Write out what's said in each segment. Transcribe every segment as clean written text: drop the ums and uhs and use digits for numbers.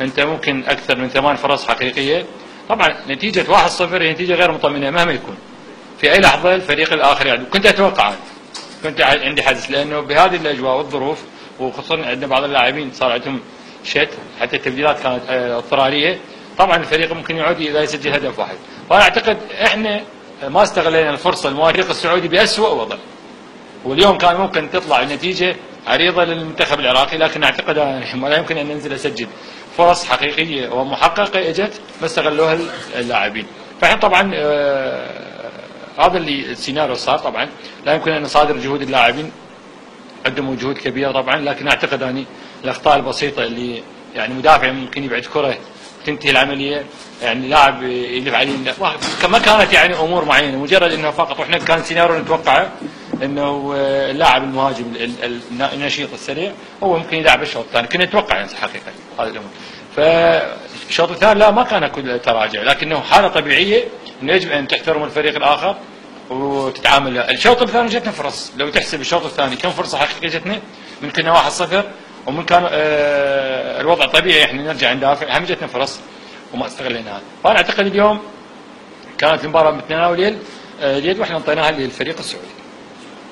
انت ممكن اكثر من 8 فرص حقيقيه. طبعا نتيجه 1-0 هي نتيجه غير مطمئنه مهما يكون. في اي لحظه الفريق الاخر يعني كنت اتوقع، كنت عندي حدث، لانه بهذه الاجواء والظروف، وخصوصا عندنا بعض اللاعبين صار عندهم شت، حتى التبديلات كانت اضطراريه. طبعا الفريق ممكن يعود اذا يسجل هدف واحد. فانا اعتقد احنا ما استغلينا الفرصه المواجهه الفريق السعودي باسوء وضع. واليوم كان ممكن تطلع النتيجه عريضه للمنتخب العراقي، لكن اعتقد لا يمكن ان ننزل اسجل. فرص حقيقيه ومحققه اجت ما استغلوها اللاعبين. فاحنا طبعا هذا اللي السيناريو صار. طبعا لا يمكن ان نصادر جهود اللاعبين، قدموا جهود كبيره طبعا، لكن اعتقد اني الاخطاء البسيطه اللي يعني مدافع ممكن يبعد كره تنتهي العمليه، يعني لاعب يلف عليه، ما كانت يعني امور معينه، مجرد انه فقط. واحنا كان سيناريو نتوقعه انه اللاعب المهاجم النشيط السريع هو ممكن يلعب الشوط الثاني، كنا نتوقع يعني حقيقه هذه الامور. فالشوط الثاني لا، ما كان كل تراجع، لكنه حاله طبيعيه انه يجب ان تحترم الفريق الاخر وتتعامل. الشوط الثاني جتنا فرص، لو تحسب الشوط الثاني كم فرصه حقيقيه جتنا، من كنا 1-0 ومن كان الوضع طبيعي احنا نرجع ندافع، هم جتنا فرص وما استغليناها. فانا اعتقد اليوم كانت المباراه متناول اليد، واحنا انطيناها للفريق السعودي.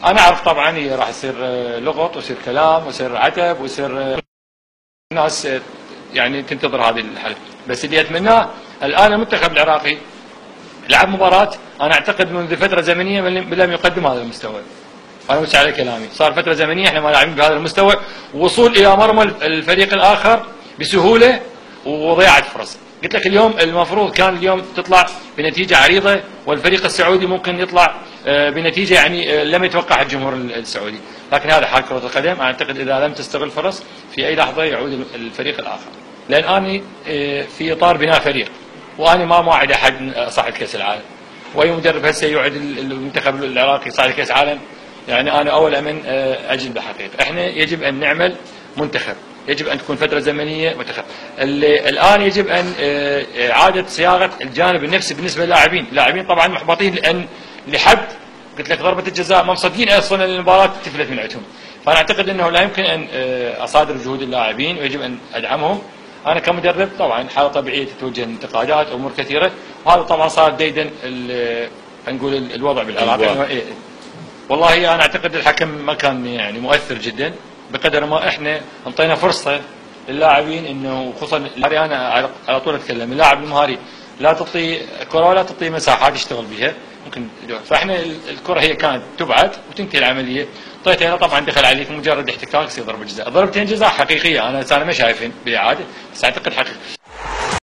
انا اعرف طبعا هي راح يصير لغط ويصير كلام ويصير عتب ويصير ناس يعني تنتظر هذه الحلقه، بس اللي اتمناه الان المنتخب العراقي لعب مباراه انا اعتقد منذ فتره زمنيه لم يقدم هذا المستوى. انا مش على كلامي، صار فتره زمنيه احنا ما لاعبين بهذا المستوى، ووصول الى مرمى الفريق الاخر بسهوله وضياعه فرص. قلت لك اليوم المفروض كان اليوم تطلع بنتيجه عريضه، والفريق السعودي ممكن يطلع بنتيجه يعني لم يتوقعها الجمهور السعودي، لكن هذا حال كره القدم. اعتقد اذا لم تستغل فرص في اي لحظه يعود الفريق الاخر. لان اني في اطار بناء فريق، وانا ما موعد احد صعد كاس العالم، واي مدرب هسه يوعد المنتخب العراقي صعد كاس عالم، يعني انا اول من اجل بحقيقه. احنا يجب ان نعمل منتخب، يجب ان تكون فتره زمنيه منتخب. الان يجب ان اعاده صياغه الجانب النفسي بالنسبه للاعبين، اللاعبين طبعا محبطين لان لحد قلت لك ضربه الجزاء ما مصدقين اصلا المباراه تفلت من عندهم. فانا اعتقد انه لا يمكن ان اصادر جهود اللاعبين، ويجب ان ادعمهم. انا كمدرب طبعا حاله طبيعيه تتوجه انتقادات امور كثيره، وهذا طبعا صار ديدا نقول الوضع بالعراق. والله انا اعتقد الحكم ما كان يعني مؤثر جدا بقدر ما احنا انطينا فرصه للاعبين، انه خصوصا انا على طول اتكلم، اللاعب المهاري لا تعطي كره ولا تعطي مساحات يشتغل بها ممكن. فاحنا الكره هي كانت تبعد وتنتهي العمليه، طيتها طبعا دخل عليك مجرد احتكاك يصير ضربه جزاء. ضربتين جزاء حقيقيه، انا ما شايفين باعاده، بس اعتقد حقيقي.